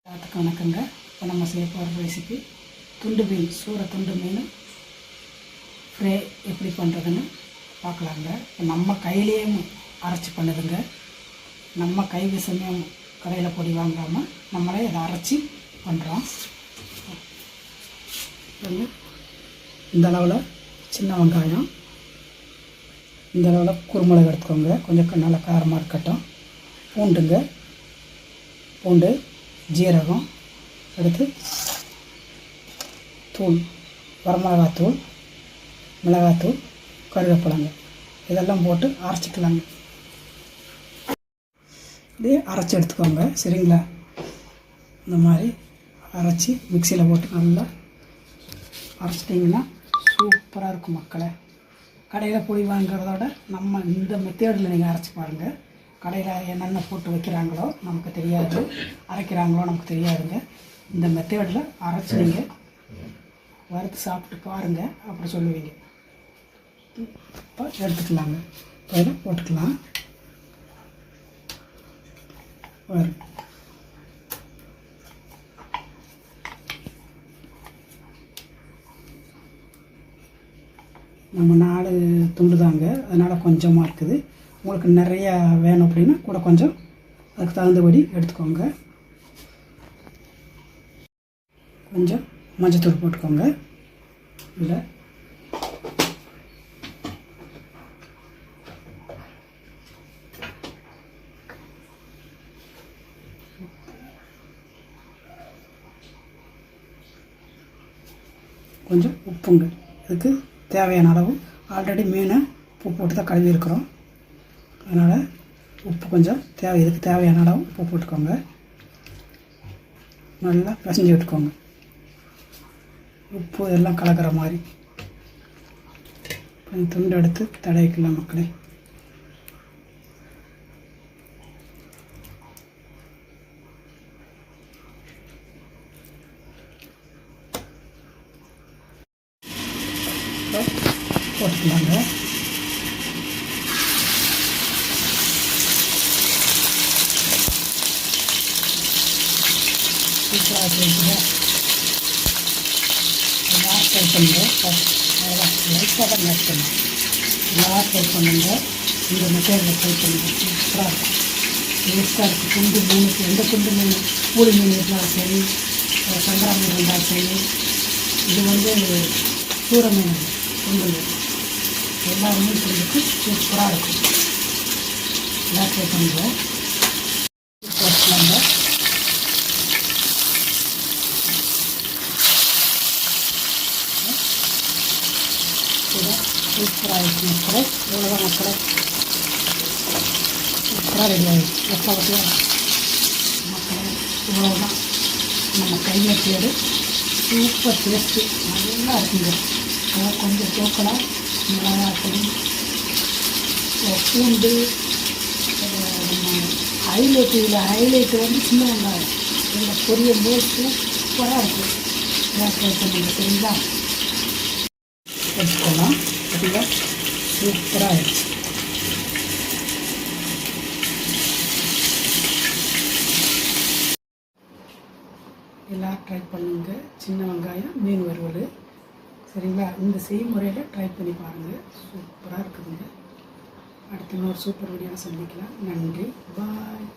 எல்லாத்துக்கும் வணக்கங்க. இப்போ நம்ம செய்ய போகிற ரெசிபி துண்டு மீன், சூற துண்டு மீன் ஃப்ரை எப்படி பண்ணுறதுன்னு பார்க்கலாங்க. இப்போ நம்ம கையிலேயும் அரைச்சி பண்ணுதுங்க. நம்ம கை விஷயம் கடையில் பொடி வாங்காமல் நம்மளே இதை அரைச்சி பண்ணுறோம். இந்த அளவில் சின்ன வெங்காயம், இந்த அளவில் குருமிளகு எடுத்துக்கோங்க, கொஞ்சம் நல்லா காரமாக இருக்கட்டும். பூண்டு, ஜீரகம் எடுத்து தூள், வரமிளகாத்தூள், மிளகாத்தூள், கருவேப்பிலைங்க இதெல்லாம் போட்டு அரைச்சிக்கலாங்க. இதே அரைச்சி எடுத்துக்கோங்க, சரிங்களா? இந்த மாதிரி அரைச்சி மிக்சியில் போட்டு நல்லா அரைச்சிட்டிங்கன்னா சூப்பராக இருக்கும் மக்களே. கடையில் பொடி வாங்குறதோட நம்ம இந்த மெத்தேடில் நீங்கள் அரைச்சி பாருங்கள். கடையில் என்னென்ன போட்டு வைக்கிறாங்களோ நமக்கு தெரியாது, அரைக்கிறாங்களோ நமக்கு தெரியாதுங்க. இந்த மெத்தேடில் அரைச்சி நீங்கள் வறுத்து சாப்பிட்டு பாருங்கள், அப்புறம் சொல்லுவீங்க. இப்போ எடுத்துக்கலாங்க, இப்போ போட்டுக்கலாம். நம்ம 4 துண்டு தாங்க, அதனால் கொஞ்சமாக இருக்குது. உங்களுக்கு நிறையா வேணும் அப்படின்னா கூட கொஞ்சம் அதுக்கு தகுந்தபடி எடுத்துக்கோங்க. கொஞ்சம் மஞ்சத்தூள் போட்டுக்கோங்க. இதில் கொஞ்சம் உப்புங்க, இதுக்கு தேவையான அளவு. ஆல்ரெடி மீனை உப்பு போட்டு தான் கழுவி இருக்கிறோம், அதனால் உப்பு கொஞ்சம் இதுக்கு தேவையான அளவு உப்பு போட்டுக்கோங்க. நல்லா பிசைஞ்சு விட்டுக்கோங்க, உப்பு எல்லாம் கலக்கிற மாதிரி. கொஞ்சம் துண்டு எடுத்து தடவிக்கலாம் மக்களே. போட்டுக்கலாங்க. சூப்பராக இருக்குங்க. எல்லாம் ட்ரை பண்ணுங்கள். அவ்வளோதான், லைட்டாக தான் மேட்ச் பண்ணுங்க. எல்லாம் ட்ரை பண்ணுங்க, இந்த மெத்தேடில் ட்ரை பண்ணுங்கள். சூப்பராக இருக்கும், டேஸ்ட்டாக இருக்குது. துண்டு மீனுக்கு எந்த துண்டு மீன், கூலி மீன் இருந்தாலும் சரி, சங்கரா மீன் இருந்தாலும் சரி, இது சூற மீன் துண்டு மீன், எல்லா மீன் துண்டுக்கு சூப்பராக இருக்கும். எல்லாம் ட்ரை பண்ணுங்கள். வச்சுக்கலாங்க. சூப்பராக இருக்குது மக்களே. இவ்வளோதான் மக்களே, சூப்பராக ரெடி ஆகிடுச்சு. எப்போ மக்களே, இவ்வளோதான் நம்ம கையில் தேடு. சூப்பர் டேஸ்ட்டு, நல்லா இருக்குங்க. கொஞ்சம் தூக்கலாம், மிளகாத்தூள், பூண்டு, ஹைலைட்டு சின்ன வெங்காயம் இதில் பொரியும் போது சூப்பராக இருக்கும். ட்ரை பண்ணுங்க, சரிங்களா? வச்சுக்கலாம். பார்த்தீங்களா, சூப்பராக ஆயிடுச்சு. எல்லாம் ட்ரை பண்ணுங்க. சின்ன வெங்காயம் மீன் வறுவல், சரிங்களா? இந்த செய்முறையில் ட்ரை பண்ணி பாருங்கள், சூப்பராக இருக்குதுங்க. அடுத்த இன்னொரு சூப்பர் வீடியோவில் சந்திக்கலாம். நன்றி, பாய்.